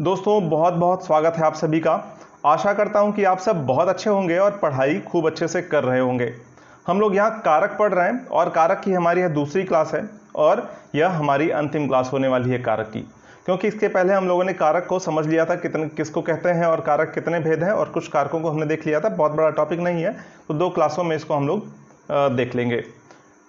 दोस्तों बहुत बहुत स्वागत है आप सभी का। आशा करता हूं कि आप सब बहुत अच्छे होंगे और पढ़ाई खूब अच्छे से कर रहे होंगे। हम लोग यहाँ कारक पढ़ रहे हैं और कारक की हमारी यह दूसरी क्लास है और यह हमारी अंतिम क्लास होने वाली है कारक की, क्योंकि इसके पहले हम लोगों ने कारक को समझ लिया था कितने किसको कहते हैं और कारक कितने भेद हैं और कुछ कारकों को हमने देख लिया था। बहुत बड़ा टॉपिक नहीं है, तो 2 क्लासों में इसको हम लोग देख लेंगे।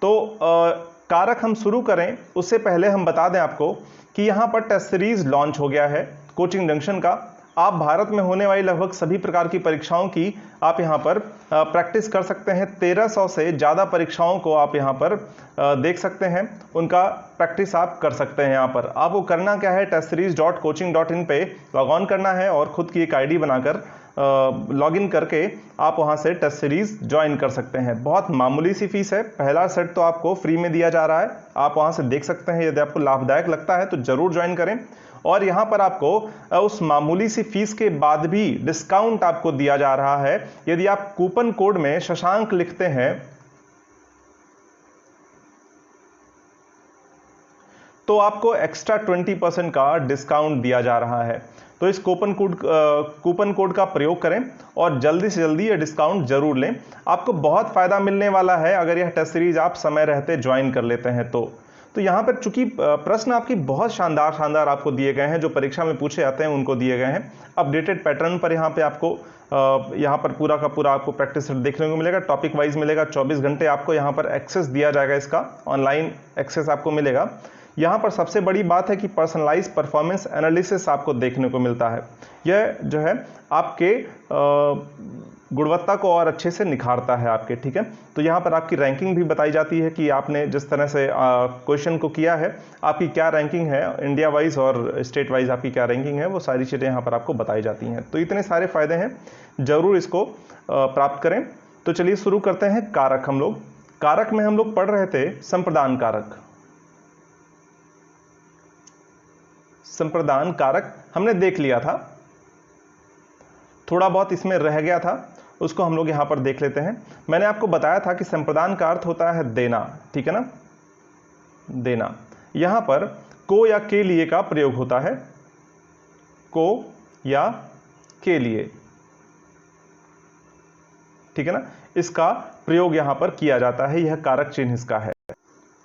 तो कारक हम शुरू करें उससे पहले हम बता दें आपको कि यहाँ पर टेस्ट सीरीज लॉन्च हो गया है कोचिंग जंक्शन का। आप भारत में होने वाली लगभग सभी प्रकार की परीक्षाओं की आप यहाँ पर प्रैक्टिस कर सकते हैं। 1300 से ज़्यादा परीक्षाओं को आप यहाँ पर देख सकते हैं, उनका प्रैक्टिस आप कर सकते हैं। यहाँ पर आपको करना क्या है, testseries.coaching.in पे लॉग ऑन करना है और खुद की एक आईडी बनाकर लॉगिन करके आप वहां से टेस्ट सीरीज ज्वाइन कर सकते हैं। बहुत मामूली सी फीस है, पहला सेट तो आपको फ्री में दिया जा रहा है, आप वहां से देख सकते हैं। यदि आपको लाभदायक लगता है तो जरूर ज्वाइन करें। और यहां पर आपको उस मामूली सी फीस के बाद भी डिस्काउंट आपको दिया जा रहा है। यदि आप कूपन कोड में शशांक लिखते हैं तो आपको एक्स्ट्रा 20% का डिस्काउंट दिया जा रहा है। तो इस कूपन कोड का प्रयोग करें और जल्दी से जल्दी ये डिस्काउंट जरूर लें। आपको बहुत फायदा मिलने वाला है अगर यह टेस्ट सीरीज आप समय रहते ज्वाइन कर लेते हैं तो यहाँ पर चूंकि प्रश्न आपकी बहुत शानदार आपको दिए गए हैं, जो परीक्षा में पूछे जाते हैं उनको दिए गए हैं अपडेटेड पैटर्न पर। यहाँ पे आपको यहाँ पर पूरा का पूरा आपको प्रैक्टिस सेट देखने को मिलेगा, टॉपिक वाइज मिलेगा। 24 घंटे आपको यहाँ पर एक्सेस दिया जाएगा, इसका ऑनलाइन एक्सेस आपको मिलेगा। यहाँ पर सबसे बड़ी बात है कि पर्सनलाइज परफॉर्मेंस एनालिसिस आपको देखने को मिलता है। यह जो है आपके गुणवत्ता को और अच्छे से निखारता है आपके, ठीक है। तो यहाँ पर आपकी रैंकिंग भी बताई जाती है कि आपने जिस तरह से क्वेश्चन को किया है, आपकी क्या रैंकिंग है, इंडिया वाइज और स्टेट वाइज आपकी क्या रैंकिंग है, वो सारी चीज़ें यहाँ पर आपको बताई जाती हैं। तो इतने सारे फायदे हैं, जरूर इसको प्राप्त करें। तो चलिए शुरू करते हैं कारक। हम लोग कारक में हम लोग पढ़ रहे थे संप्रदान कारक। संप्रदान कारक हमने देख लिया था, थोड़ा बहुत इसमें रह गया था, उसको हम लोग यहां पर देख लेते हैं। मैंने आपको बताया था कि संप्रदान का अर्थ होता है देना, ठीक है ना, देना। यहां पर को या के लिए का प्रयोग होता है, को या के लिए, ठीक है ना, इसका प्रयोग यहां पर किया जाता है। यह कारक चिन्ह इसका है।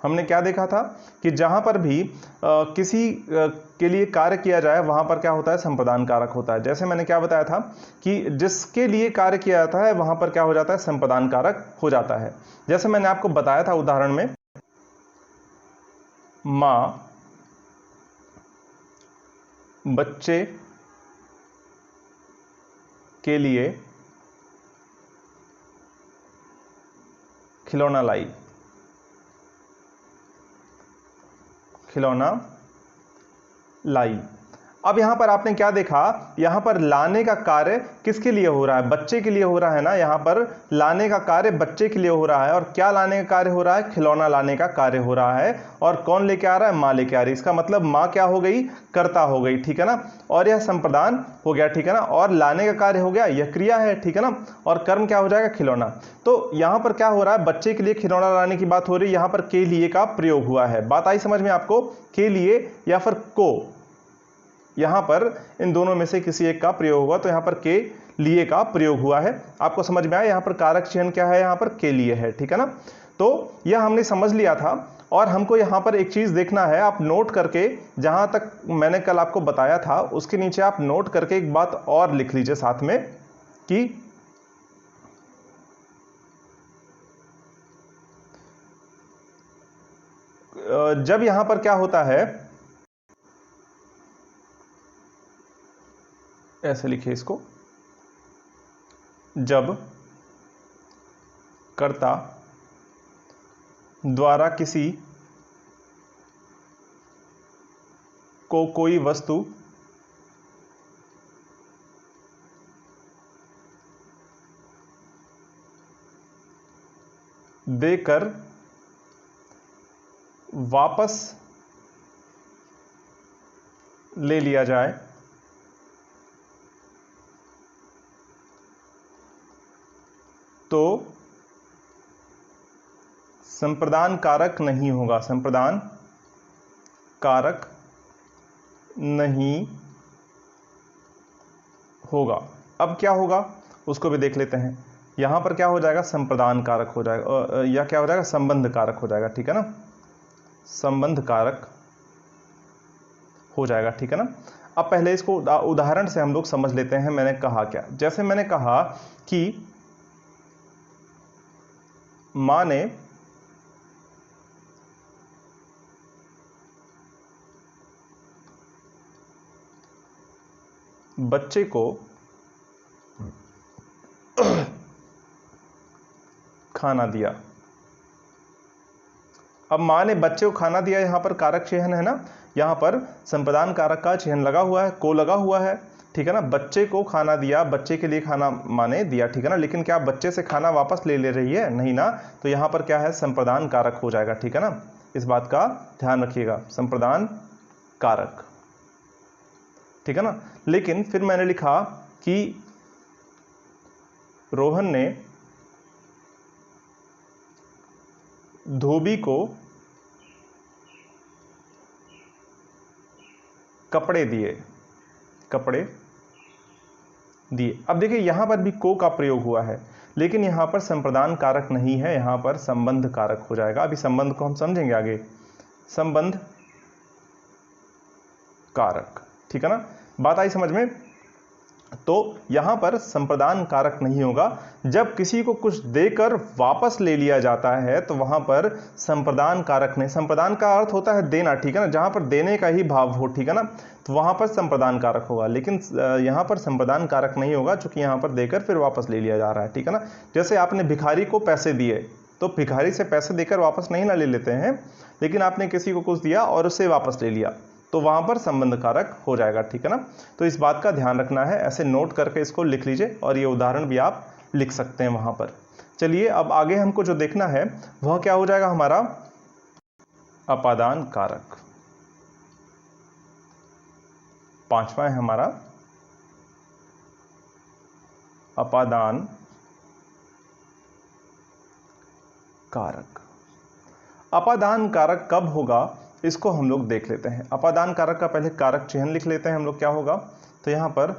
हमने क्या देखा था कि जहां पर भी किसी के लिए कार्य किया जाए वहां पर क्या होता है, संप्रदान कारक होता है। जैसे मैंने क्या बताया था कि जिसके लिए कार्य किया जाता है वहां पर क्या हो जाता है, संप्रदान कारक हो जाता है। जैसे मैंने आपको बताया था उदाहरण में, मां बच्चे के लिए खिलौना लाई, खिलौना लाई। अब यहां पर आपने क्या देखा, यहां पर लाने का कार्य किसके लिए हो रहा है, बच्चे के लिए हो रहा है ना। यहां पर लाने का कार्य बच्चे के लिए हो रहा है। और क्या लाने का कार्य हो रहा है, खिलौना लाने का कार्य हो रहा है। और कौन लेके आ रहा है, मां लेके आ रही है। इसका मतलब मां क्या हो गई, कर्ता हो गई, ठीक है ना। और यह संप्रदान हो गया, ठीक है ना। और लाने का कार्य हो गया, यह क्रिया है, ठीक है ना। और कर्म क्या हो जाएगा, खिलौना। तो यहां पर क्या हो रहा है, बच्चे के लिए खिलौना लाने की बात हो रही है। यहां पर के लिए का प्रयोग हुआ है। बात आई समझ में आपको, के लिए या फिर को, यहां पर इन दोनों में से किसी एक का प्रयोग हुआ, तो यहां पर के लिए का प्रयोग हुआ है। आपको समझ में आया, यहां पर कारक चिन्ह क्या है, यहां पर के लिए है, ठीक है ना। तो यह हमने समझ लिया था। और हमको यहां पर एक चीज देखना है, आप नोट करके, जहां तक मैंने कल आपको बताया था उसके नीचे आप नोट करके एक बात और लिख लीजिए साथ में कि जब यहां पर क्या होता है, ऐसे लिखिए इसको, जब कर्ता द्वारा किसी को कोई वस्तु देकर वापस ले लिया जाए तो संप्रदान कारक नहीं होगा, संप्रदान कारक नहीं होगा। अब क्या होगा उसको भी देख लेते हैं। यहां पर क्या हो जाएगा, संप्रदान कारक हो जाएगा, या क्या हो जाएगा, संबंध कारक हो जाएगा, ठीक है ना, संबंध कारक हो जाएगा, ठीक है ना। अब पहले इसको उदाहरण से हम लोग समझ लेते हैं। मैंने कहा क्या, जैसे मैंने कहा कि मां ने बच्चे को खाना दिया। अब मां ने बच्चे को खाना दिया, यहां पर कारक चिह्न है ना, यहां पर संप्रदान कारक का चिह्न लगा हुआ है, को लगा हुआ है, ठीक है ना। बच्चे को खाना दिया, बच्चे के लिए खाना मां ने दिया, ठीक है ना। लेकिन क्या बच्चे से खाना वापस ले रही है, नहीं ना, तो यहां पर क्या है, संप्रदान कारक हो जाएगा, ठीक है ना। इस बात का ध्यान रखिएगा, संप्रदान कारक, ठीक है ना। लेकिन फिर मैंने लिखा कि रोहन ने धोबी को कपड़े दिए, कपड़े दिए। अब देखिए यहां पर भी को का प्रयोग हुआ है, लेकिन यहां पर संप्रदान कारक नहीं है, यहां पर संबंध कारक हो जाएगा। अभी संबंध को हम समझेंगे आगे, संबंध कारक, ठीक है ना। बात आई समझ में। तो यहां पर संप्रदान कारक नहीं होगा। जब किसी को कुछ देकर वापस ले लिया जाता है तो वहां पर संप्रदान कारक नहीं, संप्रदान का अर्थ होता है देना, ठीक है ना, जहां पर देने का ही भाव हो, ठीक है ना, तो वहां पर संप्रदान कारक होगा। लेकिन यहां पर संप्रदान कारक नहीं होगा, चूंकि यहां पर देकर फिर वापस ले लिया जा रहा है, ठीक है ना। जैसे आपने भिखारी को पैसे दिए, तो भिखारी से पैसे देकर वापस नहीं ना ले लेते हैं, लेकिन आपने किसी को कुछ दिया और उसे वापस ले लिया, तो वहां पर संबंध कारक हो जाएगा, ठीक है ना। तो इस बात का ध्यान रखना है, ऐसे नोट करके इसको लिख लीजिए, और ये उदाहरण भी आप लिख सकते हैं वहां पर। चलिए अब आगे हमको जो देखना है वह क्या हो जाएगा, हमारा अपादान कारक। पांचवा है हमारा अपादान कारक। अपादान कारक कब होगा इसको हम लोग देख लेते हैं। अपादान कारक का पहले कारक चिह्न लिख लेते हैं हम लोग, क्या होगा, तो यहां पर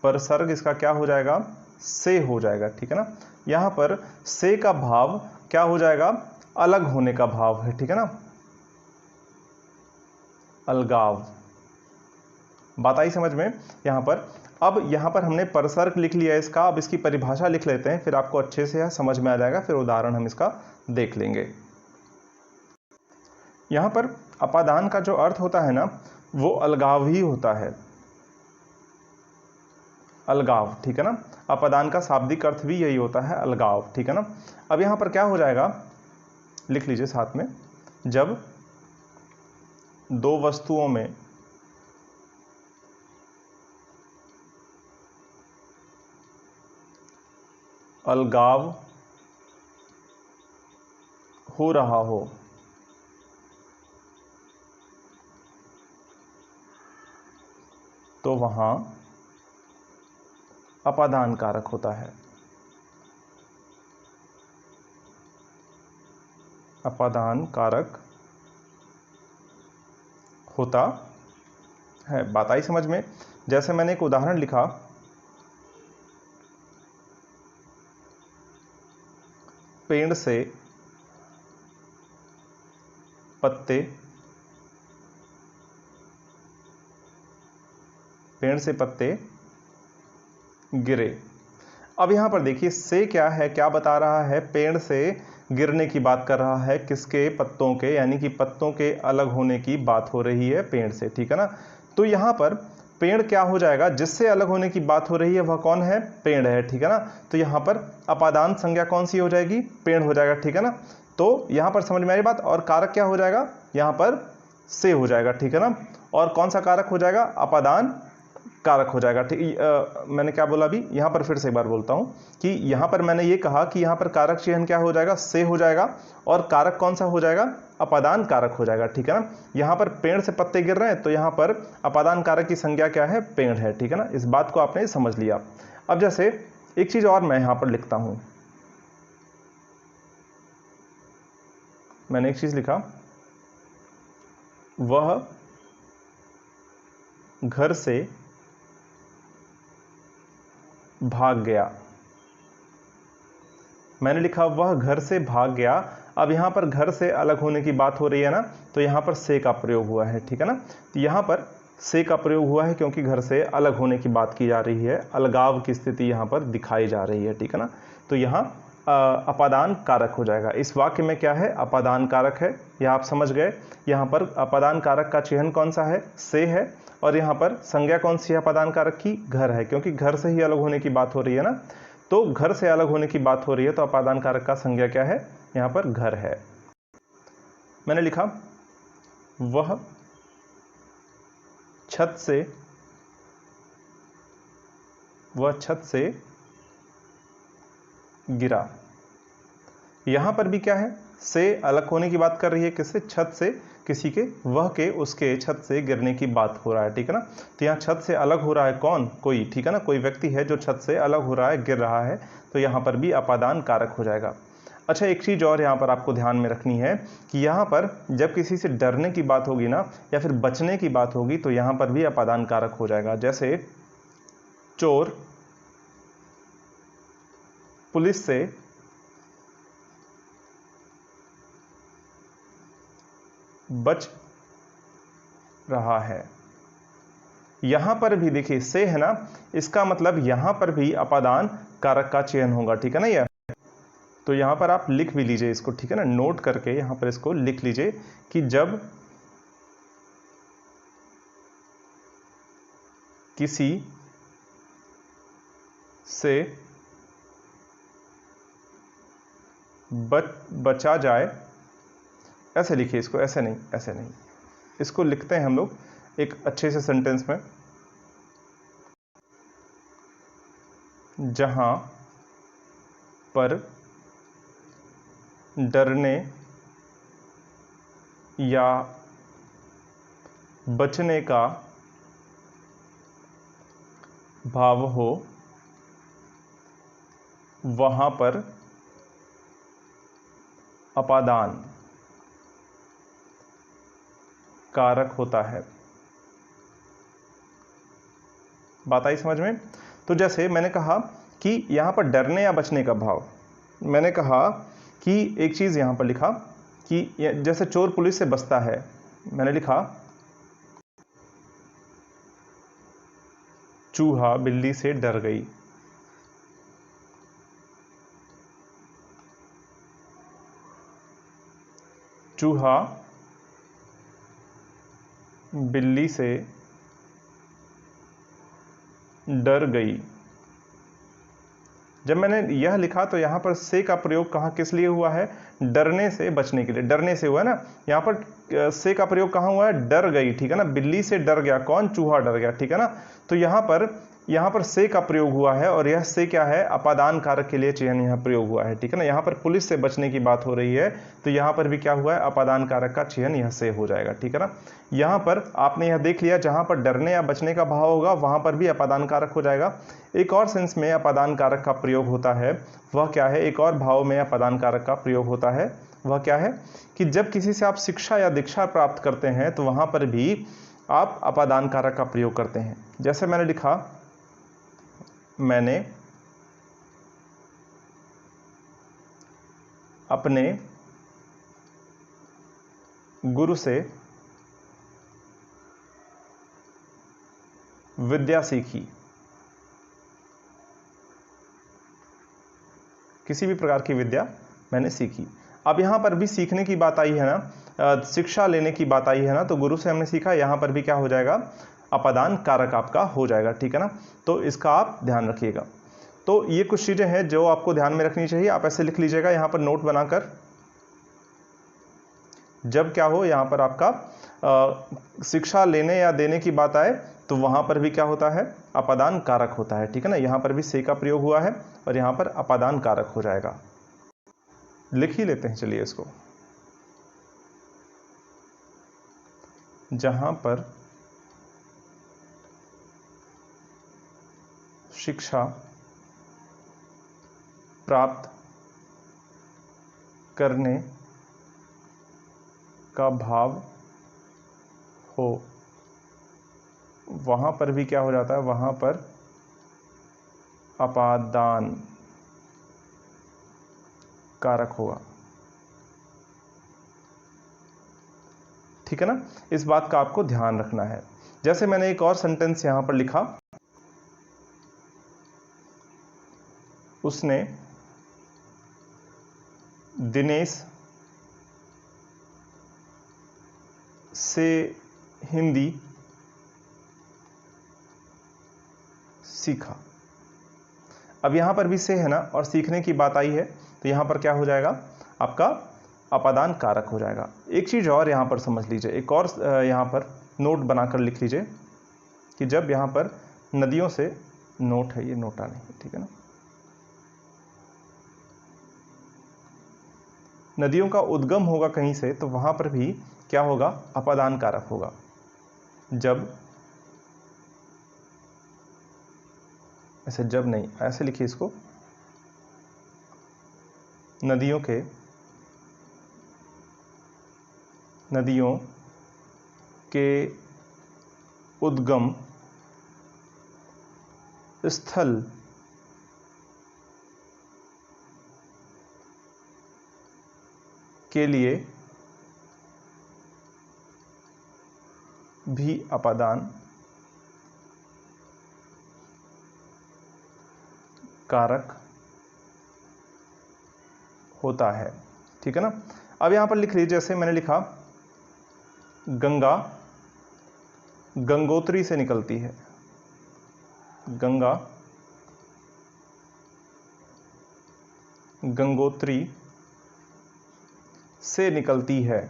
परसर्ग इसका क्या हो जाएगा, से हो जाएगा, ठीक है ना। यहां पर से का भाव क्या हो जाएगा, अलग होने का भाव है, ठीक है ना, अलगाव। बात आई समझ में यहां पर। अब यहां पर हमने परसर्ग लिख लिया इसका, अब इसकी परिभाषा लिख लेते हैं, फिर आपको अच्छे से समझ में आ जाएगा, फिर उदाहरण हम इसका देख लेंगे। यहां पर अपादान का जो अर्थ होता है ना, वो अलगाव ही होता है, अलगाव, ठीक है ना। अपादान का शाब्दिक अर्थ भी यही होता है, अलगाव, ठीक है ना। अब यहां पर क्या हो जाएगा, लिख लीजिए साथ में, जब दो वस्तुओं में अलगाव हो रहा हो तो वहां अपादान कारक होता है, अपादान कारक होता है। बात आई समझ में। जैसे मैंने एक उदाहरण लिखा, पेड़ से पत्ते, पेड़ से पत्ते गिरे। अब यहां पर देखिए से क्या है, क्या बता रहा है, पेड़ से गिरने की बात कर रहा है, किसके, पत्तों के, यानी कि पत्तों के अलग होने की बात हो रही है पेड़ से, ठीक है ना। तो यहां पर पेड़ क्या हो जाएगा, जिससे अलग होने की बात हो रही है वह कौन है, पेड़ है, ठीक है ना। तो यहां पर अपादान संज्ञा कौन सी हो जाएगी, पेड़ हो जाएगा, ठीक है ना। तो यहां पर समझ में आई बात। और कारक क्या हो जाएगा, यहां पर से हो जाएगा, ठीक है ना। और कौन सा कारक हो जाएगा, अपादान कारक हो जाएगा, ठीक। मैंने क्या बोला अभी, यहां पर फिर से एक बार बोलता हूं कि यहां पर मैंने ये कहा कि यहां पर कारक चिह्न क्या हो जाएगा, से हो जाएगा, और कारक कौन सा हो जाएगा, अपादान कारक हो जाएगा, ठीक है ना। यहां पर पेड़ से पत्ते गिर रहे हैं, तो यहां पर अपादान कारक की संज्ञा क्या है, पेड़ है, ठीक है ना। इस बात को आपने समझ लिया। अब जैसे एक चीज और मैं यहां पर लिखता हूं, मैंने एक चीज लिखा, वह घर से भाग गया। मैंने लिखा वह घर से भाग गया। अब यहाँ पर घर से अलग होने की बात हो रही है ना, तो यहाँ पर से का प्रयोग हुआ है, ठीक है ना। तो यहाँ पर से का प्रयोग हुआ है क्योंकि घर से अलग होने की बात की जा रही है, अलगाव की स्थिति यहाँ पर दिखाई जा रही है, ठीक है ना। तो यहाँ अपादान कारक हो जाएगा। इस वाक्य में क्या है, अपादान कारक है, यह आप समझ गए। यहाँ पर अपादान कारक का चिन्ह कौन सा है, से है, और यहाँ पर संज्ञा कौन सी है अपादान कारक की, घर है, क्योंकि घर से ही अलग होने की बात हो रही है ना। तो घर से अलग होने की बात हो रही है तो अपादान कारक का संज्ञा क्या है, यहाँ पर घर है। मैंने लिखा वह छत से गिरा। यहां पर भी क्या है, से अलग होने की बात कर रही है, किससे, छत से, किसी के, वह के, उसके छत से गिरने की बात हो रहा है, ठीक है ना। तो यहाँ छत से अलग हो रहा है कौन, कोई, ठीक है ना, कोई व्यक्ति है जो छत से अलग हो रहा है, गिर रहा है, तो यहाँ पर भी अपादान कारक हो जाएगा। अच्छा, एक चीज़ और यहाँ पर आपको ध्यान में रखनी है कि यहाँ पर जब किसी से डरने की बात होगी ना, या फिर बचने की बात होगी, तो यहाँ पर भी अपादान कारक हो जाएगा। जैसे चोर पुलिस से बच रहा है। यहां पर भी देखिए से है ना, इसका मतलब यहां पर भी अपादान कारक का चयन होगा, ठीक है ना। यह तो यहां पर आप लिख भी लीजिए इसको, ठीक है ना, नोट करके यहां पर इसको लिख लीजिए कि जब किसी से बचा जाए, ऐसे लिखिए इसको, ऐसे नहीं, ऐसे नहीं, इसको लिखते हैं हम लोग एक अच्छे से सेंटेंस में, जहां पर डरने या बचने का भाव हो, वहां पर अपादान कारक होता है। बात आई समझ में। तो जैसे मैंने कहा कि यहां पर डरने या बचने का भाव, मैंने कहा कि एक चीज यहां पर लिखा कि जैसे चोर पुलिस से बचता है, मैंने लिखा चूहा बिल्ली से डर गई। चूहा बिल्ली से डर गई। जब मैंने यह लिखा तो यहां पर से का प्रयोग कहां किस लिए हुआ है, डरने से बचने के लिए, डरने से हुआ है ना। यहां पर से का प्रयोग कहां हुआ है, डर गई, ठीक है ना, बिल्ली से डर गया कौन, चूहा डर गया, ठीक है ना। तो यहां पर से का प्रयोग हुआ है, और यह से क्या है, अपादान कारक के लिए चिन्ह यहां प्रयोग हुआ है, ठीक है ना। यहां पर पुलिस से बचने की बात हो रही है, तो यहां पर भी क्या हुआ है, अपादान कारक का चिन्ह यह से हो जाएगा, ठीक है ना। यहां पर आपने यह देख लिया, जहां पर डरने या बचने का भाव होगा वहां पर भी अपादान कारक हो जाएगा। एक और सेंस में अपादान कारक का प्रयोग होता है, वह क्या है, एक और भाव में अपादान कारक का प्रयोग होता है, वह क्या है कि जब किसी से आप शिक्षा या दीक्षा प्राप्त करते हैं तो वहां पर भी आप अपादान कारक का प्रयोग करते हैं। जैसे मैंने लिखा, मैंने अपने गुरु से विद्या सीखी। किसी भी प्रकार की विद्या मैंने सीखी। अब यहां पर भी सीखने की बात आई है ना, शिक्षा लेने की बात आई है ना, तो गुरु से हमने सीखा, यहां पर भी क्या हो जाएगा, अपादान कारक आपका हो जाएगा, ठीक है ना। तो इसका आप ध्यान रखिएगा। तो ये कुछ चीजें हैं जो आपको ध्यान में रखनी चाहिए, आप ऐसे लिख लीजिएगा यहां पर नोट बनाकर। जब क्या हो, यहां पर आपका शिक्षा लेने या देने की बात आए तो वहां पर भी क्या होता है, अपादान कारक होता है, ठीक है ना। यहां पर भी से का प्रयोग हुआ है और यहां पर अपादान कारक हो जाएगा। लिख ही लेते हैं चलिए इसको, जहां पर शिक्षा प्राप्त करने का भाव हो, वहां पर भी क्या हो जाता है, वहां पर अपादान कारक होगा। ठीक है ना, इस बात का आपको ध्यान रखना है। जैसे मैंने एक और सेंटेंस यहां पर लिखा, उसने दिनेश से हिंदी सीखा। अब यहां पर भी से है ना, और सीखने की बात आई है, तो यहां पर क्या हो जाएगा, आपका अपादान कारक हो जाएगा। एक चीज और यहां पर समझ लीजिए, एक और यहां पर नोट बनाकर लिख लीजिए कि जब यहां पर नदियों से, नोट है ये, नोटा नहीं, ठीक है ना, नदियों का उद्गम होगा कहीं से, तो वहां पर भी क्या होगा, अपादान कारक होगा। जब, ऐसे जब नहीं, ऐसे लिखिए इसको, नदियों के उद्गम स्थल के लिए भी अपादान कारक होता है। ठीक है ना, अब यहां पर लिख लीजिए, जैसे मैंने लिखा, गंगा गंगोत्री से निकलती है। गंगा गंगोत्री से निकलती है।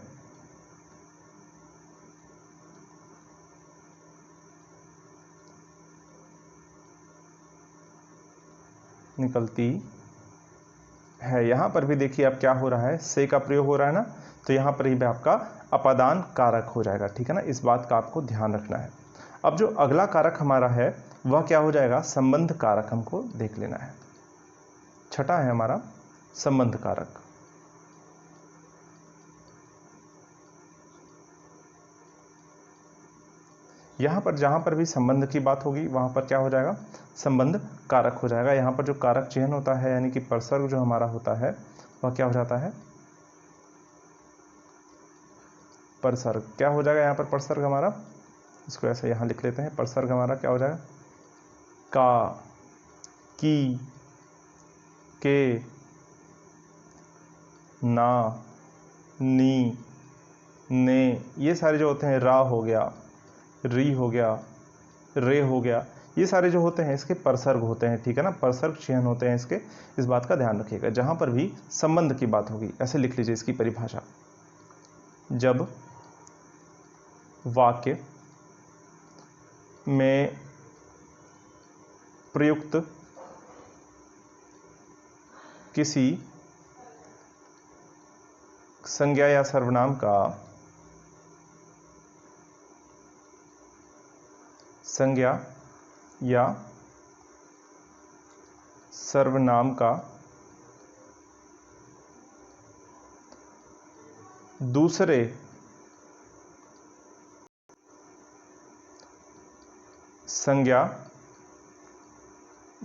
निकलती है, यहां पर भी देखिए अब क्या हो रहा है, से का प्रयोग हो रहा है ना, तो यहां पर भी आपका अपादान कारक हो जाएगा। ठीक है ना, इस बात का आपको ध्यान रखना है। अब जो अगला कारक हमारा है वह क्या हो जाएगा, संबंध कारक, हमको देख लेना है। छठा है हमारा संबंध कारक। यहां पर जहां पर भी संबंध की बात होगी वहां पर क्या हो जाएगा, संबंध कारक हो जाएगा। यहां पर जो कारक चिह्न होता है, यानी कि परसर्ग जो हमारा होता है, वह क्या हो जाता है, परसर्ग। क्या हो जाएगा यहां पर परसर्ग हमारा, इसको ऐसे यहां लिख लेते हैं, परसर्ग हमारा क्या हो जाएगा, का, की, के, ना, नी, ने, ये सारे जो होते हैं, रा हो गया, री हो गया, रे हो गया, ये सारे जो होते हैं इसके परसर्ग होते हैं। ठीक है ना, परसर्ग चिह्न होते हैं इसके, इस बात का ध्यान रखिएगा। जहां पर भी संबंध की बात होगी, ऐसे लिख लीजिए इसकी परिभाषा, जब वाक्य में प्रयुक्त किसी संज्ञा या सर्वनाम का, संज्ञा या सर्वनाम का दूसरे संज्ञा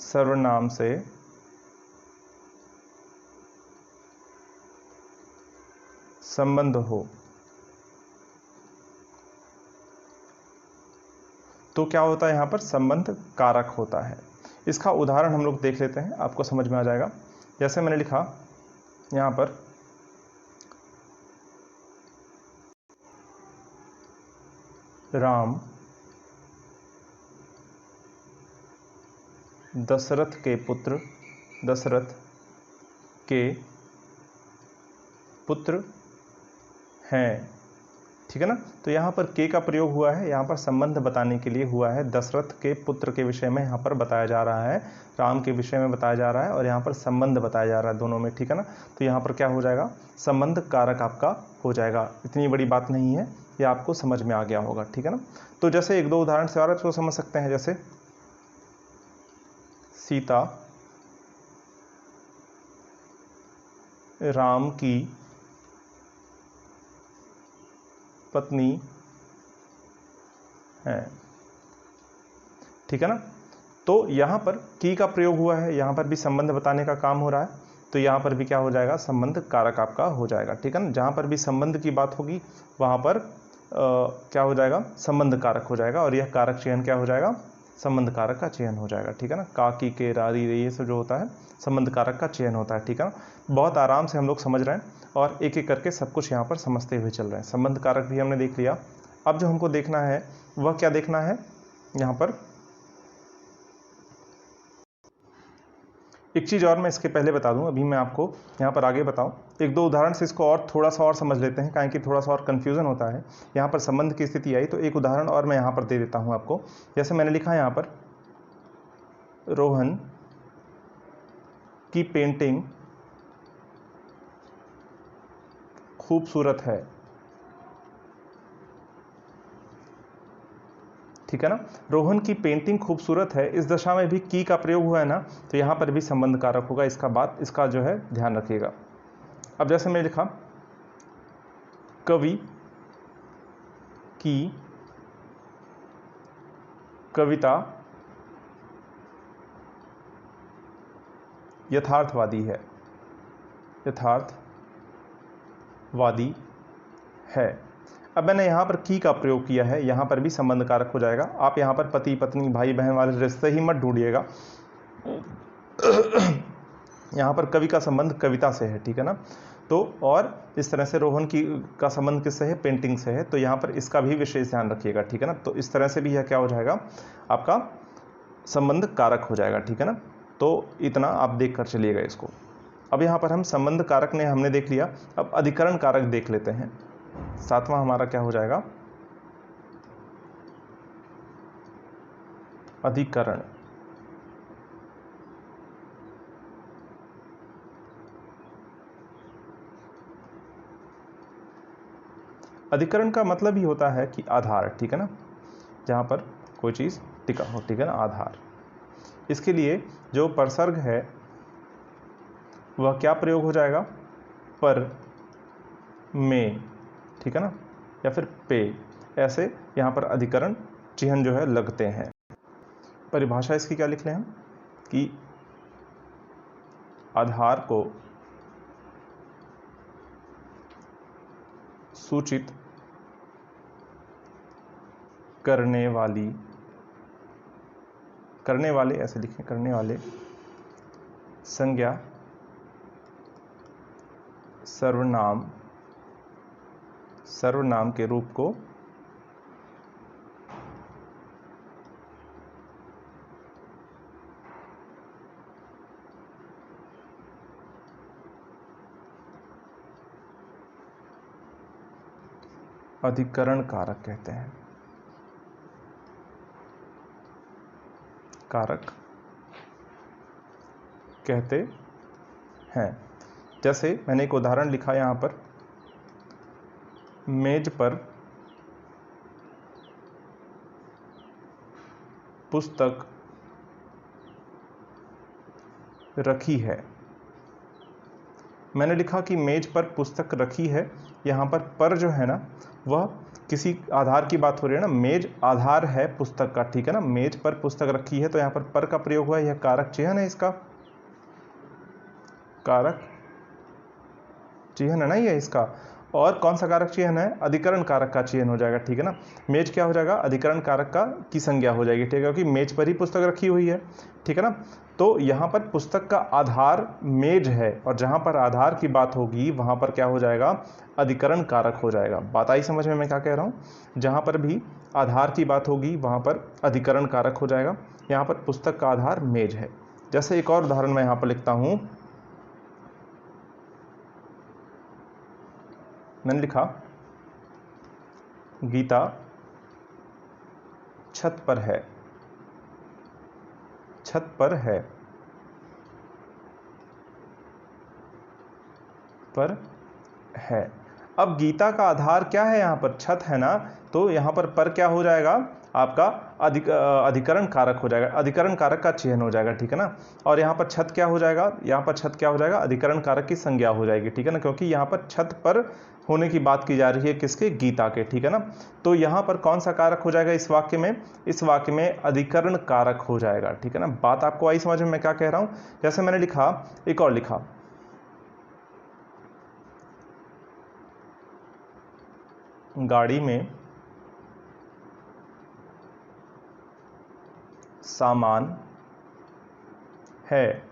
सर्वनाम से संबंध हो, तो क्या होता है, यहां पर संबंध कारक होता है। इसका उदाहरण हम लोग देख लेते हैं, आपको समझ में आ जाएगा। जैसे मैंने लिखा यहां पर, राम दशरथ के पुत्र, दशरथ के पुत्र हैं। ठीक है ना, तो यहाँ पर के का प्रयोग हुआ है, यहाँ पर संबंध बताने के लिए हुआ है। दशरथ के पुत्र के विषय में यहाँ पर बताया जा रहा है, राम के विषय में बताया जा रहा है, और यहाँ पर संबंध बताया जा रहा है दोनों में। ठीक है ना, तो यहाँ पर क्या हो जाएगा, संबंध कारक आपका हो जाएगा। इतनी बड़ी बात नहीं है, ये आपको समझ में आ गया होगा। ठीक है ना, तो जैसे एक दो उदाहरण से और इसको समझ सकते हैं, जैसे सीता राम की पत्नी है। ठीक है ना, तो यहाँ पर की का प्रयोग हुआ है, यहाँ पर भी संबंध बताने का काम हो रहा है, तो यहाँ पर भी क्या हो जाएगा, संबंध कारक आपका हो जाएगा, ठीक है ना। जहाँ पर भी संबंध की बात होगी वहाँ पर क्या हो जाएगा, संबंध कारक हो जाएगा, और यह कारक चयन क्या हो जाएगा, संबंध कारक का चयन हो जाएगा, ठीक है ना। का, की, के, रा, री, रे, ये सब जो होता है संबंध कारक का चयन होता है, ठीक है ना। बहुत आराम से हम लोग समझ रहे हैं और एक एक करके सब कुछ यहाँ पर समझते हुए चल रहे हैं। संबंध कारक भी हमने देख लिया। अब जो हमको देखना है वह क्या देखना है, यहाँ पर एक चीज़ और मैं इसके पहले बता दूं, अभी मैं आपको यहाँ पर आगे बताऊं, एक दो उदाहरण से इसको और थोड़ा सा और समझ लेते हैं, कारण कि थोड़ा सा और कन्फ्यूज़न होता है। यहाँ पर संबंध की स्थिति आई तो एक उदाहरण और मैं यहाँ पर दे देता हूँ आपको। जैसे मैंने लिखा है यहाँ पर, रोहन की पेंटिंग खूबसूरत है, ठीक है ना। रोहन की पेंटिंग खूबसूरत है, इस दशा में भी की का प्रयोग हुआ है ना, तो यहाँ पर भी संबंध कारक होगा, इसका जो है ध्यान रखिएगा। अब जैसे मैंने लिखा, कवि की कविता यथार्थवादी है, यथार्थवादी है। अब मैंने यहाँ पर की का प्रयोग किया है, यहाँ पर भी संबंध कारक हो जाएगा। आप यहाँ पर पति पत्नी भाई बहन वाले रिश्ते ही मत ढूंढिएगा। यहाँ पर कवि का संबंध कविता से है, ठीक है ना। तो और इस तरह से रोहन की का संबंध किससे है, पेंटिंग से है, तो यहाँ पर इसका भी विशेष ध्यान रखिएगा, ठीक है ना। तो इस तरह से भी यह क्या हो जाएगा, आपका संबंध कारक हो जाएगा, ठीक है ना। तो इतना आप देख कर चलिएगा इसको। अब यहाँ पर हम संबंध कारक ने हमने देख लिया, अब अधिकरण कारक देख लेते हैं। सातवां हमारा क्या हो जाएगा, अधिकरण। अधिकरण का मतलब ही होता है कि आधार, ठीक है ना, जहां पर कोई चीज टिका हो, ठीक है ना, आधार। इसके लिए जो परसर्ग है वह क्या प्रयोग हो जाएगा, पर, में, ठीक है ना, या फिर पे, ऐसे यहाँ पर अधिकरण चिन्ह जो है लगते हैं। परिभाषा इसकी क्या लिख लें हम, कि आधार को सूचित करने वाले ऐसे लिखें, करने वाले संज्ञा सर्वनाम के रूप को अधिकरण कारक कहते हैं, कारक कहते हैं। जैसे मैंने एक उदाहरण लिखा यहाँ पर, मेज पर पुस्तक रखी है। मैंने लिखा कि मेज पर पुस्तक रखी है, यहाँ पर जो है ना वह किसी आधार की बात हो रही है ना, मेज आधार है पुस्तक का, ठीक है ना। मेज पर पुस्तक रखी है तो यहाँ पर का प्रयोग हुआ है, यह कारक चिन्ह है, इसका कारक चिन्ह है ना ये इसका। और कौन सा कारक चिन्ह है, अधिकरण कारक का चिन्ह हो जाएगा, ठीक है ना। मेज क्या हो जाएगा, अधिकरण कारक का की संज्ञा हो जाएगी, ठीक है, क्योंकि मेज पर ही पुस्तक रखी हुई है, ठीक है ना। तो यहाँ पर पुस्तक का आधार मेज है, और जहाँ पर आधार की बात होगी वहाँ पर क्या हो जाएगा, अधिकरण कारक हो जाएगा। बात आई समझ में मैं क्या कह रहा हूँ, जहाँ पर भी आधार की बात होगी वहाँ पर अधिकरण कारक हो जाएगा। यहाँ पर पुस्तक का आधार मेज है। जैसे एक और उदाहरण मैं यहाँ पर लिखता हूँ, मैंने लिखा, गीता छत पर है, छत पर है, पर है। अब गीता का आधार क्या है, यहाँ पर छत है ना, तो यहाँ पर क्या हो जाएगा, आपका अधिकरण कारक हो जाएगा, अधिकरण कारक का चयन हो जाएगा, ठीक है ना। और यहाँ पर छत क्या हो जाएगा, यहाँ पर छत क्या हो जाएगा, अधिकरण कारक की संज्ञा हो जाएगी, ठीक है ना, क्योंकि यहाँ पर छत पर होने की बात की जा रही है किसके, गीता के, ठीक है ना। तो यहाँ पर कौन सा कारक हो जाएगा इस वाक्य में, इस वाक्य में अधिकरण कारक हो जाएगा, ठीक है ना। बात आपको आई समझ में मैं क्या कह रहा हूँ। जैसे मैंने लिखा, एक और लिखा, गाड़ी में सामान है।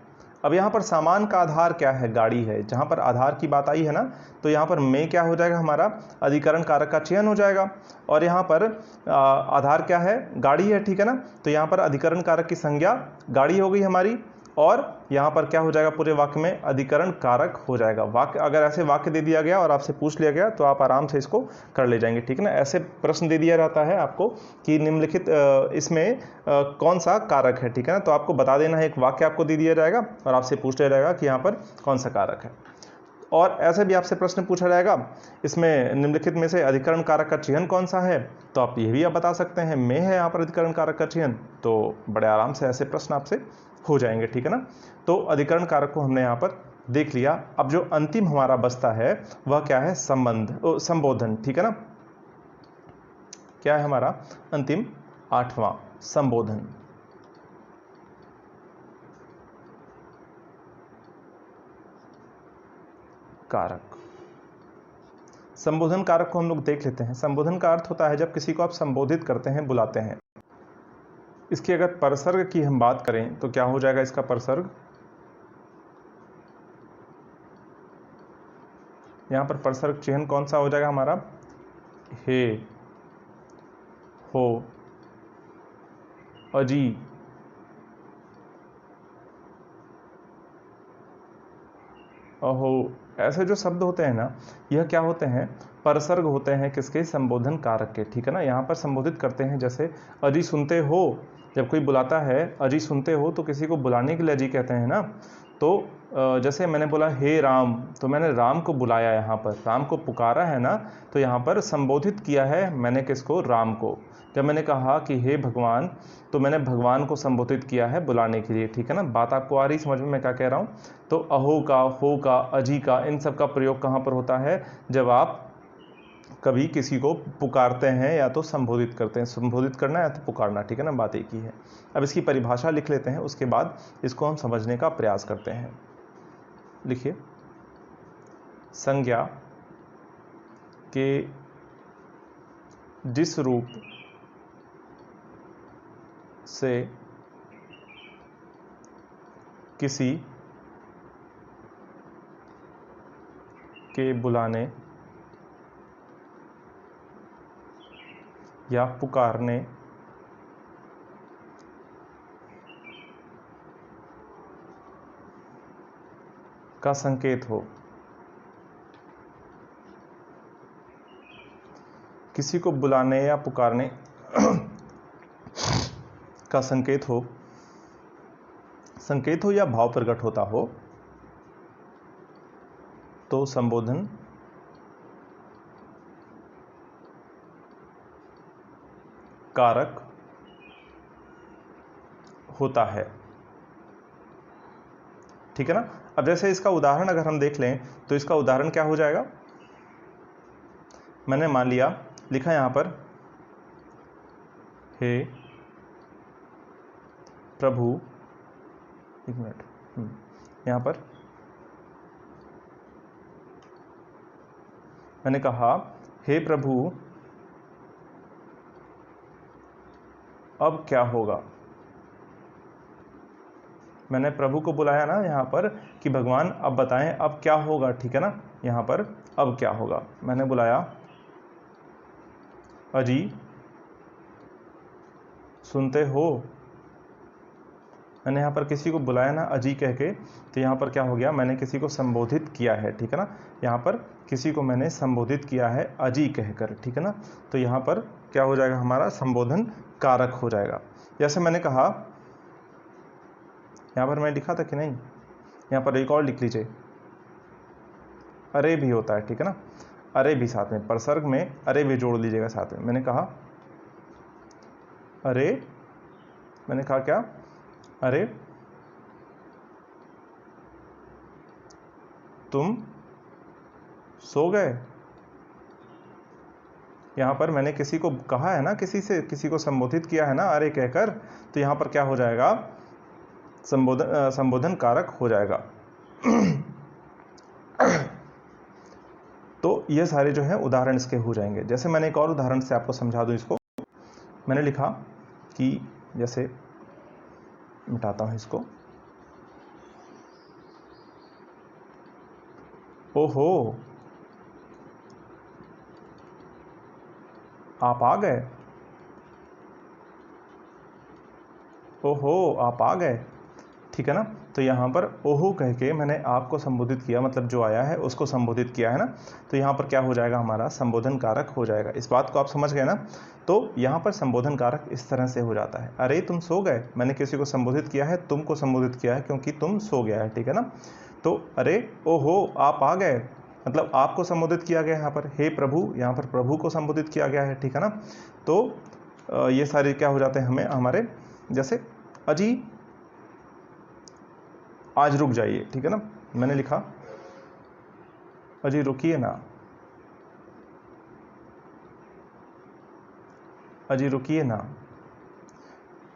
अब यहां पर सामान का आधार क्या है, गाड़ी है। जहां पर आधार की बात आई है ना, तो यहां पर में क्या हो जाएगा, हमारा अधिकरण कारक का चयन हो जाएगा। और यहां पर आधार क्या है, गाड़ी है, ठीक है ना। तो यहां पर अधिकरण कारक की संज्ञा गाड़ी हो गई हमारी, और यहां पर क्या हो जाएगा, पूरे वाक्य में अधिकरण कारक हो जाएगा। वाक्य अगर ऐसे वाक्य दे दिया गया और आपसे पूछ लिया गया तो आप आराम से इसको कर ले जाएंगे, ठीक है ना। ऐसे प्रश्न दे दिया जाता है आपको कि निम्नलिखित इसमें कौन सा कारक है, ठीक है ना। तो आपको बता देना है, एक वाक्य आपको दे दिया जाएगा और आपसे पूछ लिया जाएगा कि यहाँ पर कौन सा कारक है। और ऐसे भी आपसे प्रश्न पूछा जाएगा, इसमें निम्नलिखित में से अधिकरण कारक का चयन कौन सा है, तो आप ये भी आप बता सकते हैं, में है यहाँ पर अधिकरण कारक का चयन। तो बड़े आराम से ऐसे प्रश्न आपसे हो जाएंगे, ठीक है ना। तो अधिकरण कारक को हमने यहाँ पर देख लिया। अब जो अंतिम हमारा बचता है वह क्या है, संबोधन, ठीक है ना। क्या है हमारा अंतिम 8वां, संबोधन कारक। संबोधन कारक को हम लोग देख लेते हैं। संबोधन का अर्थ होता है जब किसी को आप संबोधित करते हैं, बुलाते हैं। इसकी अगर परसर्ग की हम बात करें तो क्या हो जाएगा इसका परसर्ग, यहां पर परसर्ग चिह्न कौन सा हो जाएगा हमारा, हे, हो, अजी, अहो। ऐसे जो शब्द होते हैं ना, यह क्या होते हैं, परसर्ग होते हैं किसके, संबोधन कारक के, ठीक है ना। यहाँ पर संबोधित करते हैं, जैसे अजी सुनते हो, जब कोई बुलाता है अजी सुनते हो तो किसी को बुलाने के लिए अजी कहते हैं ना। तो जैसे मैंने बोला हे राम, तो मैंने राम को बुलाया, यहाँ पर राम को पुकारा है ना, तो यहाँ पर संबोधित किया है मैंने किसको, राम को। जब मैंने कहा कि हे भगवान, तो मैंने भगवान को संबोधित किया है बुलाने के लिए, ठीक है ना। बात आपको आ रही समझ में मैं क्या कह रहा हूँ। तो अहो का, हो का, अजी का, इन सब का प्रयोग कहाँ पर होता है, जब आप कभी किसी को पुकारते हैं या तो संबोधित करते हैं। संबोधित करना या तो पुकारना, ठीक है ना, बात एक ही है। अब इसकी परिभाषा लिख लेते हैं, उसके बाद इसको हम समझने का प्रयास करते हैं। लिखिए, संज्ञा के जिस रूप से किसी के बुलाने या पुकारने का संकेत हो, किसी को बुलाने या पुकारने का संकेत हो या भाव प्रकट होता हो, तो संबोधन कारक होता है, ठीक है ना। अब जैसे इसका उदाहरण अगर हम देख लें तो इसका उदाहरण क्या हो जाएगा, मैंने मान लिया लिखा यहां पर, हे प्रभु, एक मिनट, यहां पर मैंने कहा हे प्रभु अब क्या होगा। मैंने प्रभु को बुलाया ना यहाँ पर कि भगवान अब बताएं अब क्या होगा, ठीक है ना। यहाँ पर अब क्या होगा मैंने बुलाया, अजी सुनते हो। मैंने यहाँ पर किसी को बुलाया ना अजी कह के, तो यहाँ पर क्या हो गया, मैंने किसी को संबोधित किया है, ठीक है ना। यहाँ पर किसी को मैंने संबोधित किया है अजी कहकर, ठीक है ना। तो यहाँ पर क्या हो जाएगा, हमारा संबोधन कारक हो जाएगा। जैसे मैंने कहा, यहाँ पर मैं लिखा था कि नहीं, यहाँ पर एक और लिख लीजिए, अरे भी होता है, ठीक है ना। अरे भी साथ में, परसर्ग में अरे भी जोड़ लीजिएगा साथ में। मैंने कहा अरे मैंने कहा क्या, अरे तुम सो गए। यहाँ पर मैंने किसी को कहा है ना, किसी को संबोधित किया है ना अरे कहकर, तो यहाँ पर क्या हो जाएगा, संबोधन कारक हो जाएगा। तो ये सारे जो है उदाहरण इसके हो जाएंगे। जैसे मैंने एक और उदाहरण से आपको समझा दूं इसको। मैंने लिखा कि जैसे, मिटाता हूं इसको, ओहो आप आ गए, ओहो आप आ गए, ठीक है ना। तो यहाँ पर ओहो कह के मैंने आपको संबोधित किया, मतलब जो आया है उसको संबोधित किया है ना। तो यहाँ पर क्या हो जाएगा, हमारा संबोधन कारक हो जाएगा। इस बात को आप समझ गए ना। तो यहाँ पर संबोधन कारक इस तरह से हो जाता है, अरे तुम सो गए, मैंने किसी को संबोधित किया है, तुमको संबोधित किया है क्योंकि तुम सो गया है, ठीक है ना। तो अरे ओहो आप आ गए, मतलब आपको संबोधित किया गया यहाँ पर, हे प्रभु, यहाँ पर प्रभु को संबोधित किया गया है, ठीक है ना। तो ये सारे क्या हो जाते हैं हमें, हमारे जैसे अजी आज रुक जाइए, ठीक है ना। मैंने लिखा अजी रुकिए ना, अजी रुकिए ना।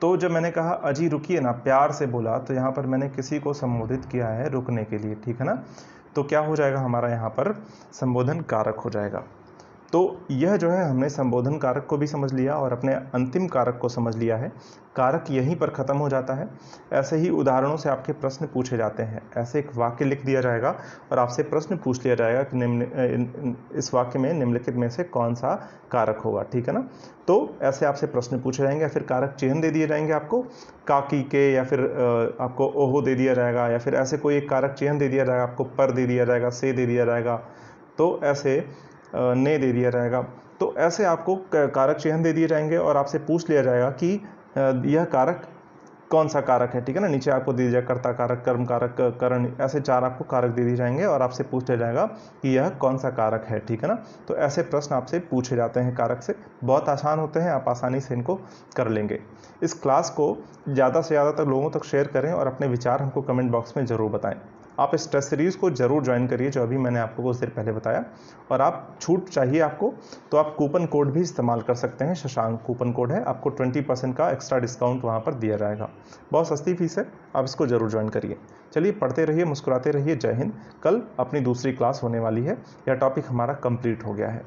तो जब मैंने कहा अजी रुकिए ना, प्यार से बोला, तो यहाँ पर मैंने किसी को संबोधित किया है रुकने के लिए, ठीक है ना। तो क्या हो जाएगा हमारा यहाँ पर संबोधन कारक हो जाएगा। तो यह जो है हमने संबोधन कारक को भी समझ लिया और अपने अंतिम कारक को समझ लिया है। कारक यहीं पर ख़त्म हो जाता है। ऐसे ही उदाहरणों से आपके प्रश्न पूछे जाते हैं। ऐसे एक वाक्य लिख दिया जाएगा और आपसे प्रश्न पूछ लिया जाएगा कि इस वाक्य में निम्नलिखित में से कौन सा कारक होगा, ठीक है ना। तो ऐसे आपसे प्रश्न पूछे जाएंगे, फिर कारक चिन्ह दे दिए जाएंगे आपको, काकी के, या फिर आपको ओहो दे दिया जाएगा, या फिर ऐसे कोई एक कारक चिन्ह दे दिया जाएगा आपको, पर दे दिया जाएगा, से दे दिया जाएगा, तो ऐसे ने दे दिया जाएगा। तो ऐसे आपको कारक चिन्ह दे दिए जाएंगे और आपसे पूछ लिया जाएगा कि यह कारक कौन सा कारक है, ठीक है ना। नीचे आपको दे दिया जाएगा कर्ता कारक, कर्म कारक, करण, ऐसे 4 आपको कारक दे दिए जाएंगे और आपसे पूछ लिया जाएगा कि यह कौन सा कारक है, ठीक है ना। तो ऐसे प्रश्न आपसे पूछे जाते हैं कारक से, बहुत आसान होते हैं, आप आसानी से इनको कर लेंगे। इस क्लास को ज़्यादा से ज़्यादा तक लोगों तक शेयर करें और अपने विचार हमको कमेंट बॉक्स में ज़रूर बताएं। आप इस टेस्ट सीरीज़ को ज़रूर ज्वाइन करिए जो अभी मैंने आपको कुछ देर पहले बताया। और आप छूट चाहिए आपको तो आप कूपन कोड भी इस्तेमाल कर सकते हैं, शशांक कूपन कोड है, आपको 20% का एक्स्ट्रा डिस्काउंट वहाँ पर दिया जाएगा। बहुत सस्ती फीस है, आप इसको ज़रूर ज्वाइन करिए। चलिए पढ़ते रहिए, मुस्कुराते रहिए। जय हिंद। कल अपनी दूसरी क्लास होने वाली है, यह टॉपिक हमारा कंप्लीट हो गया है।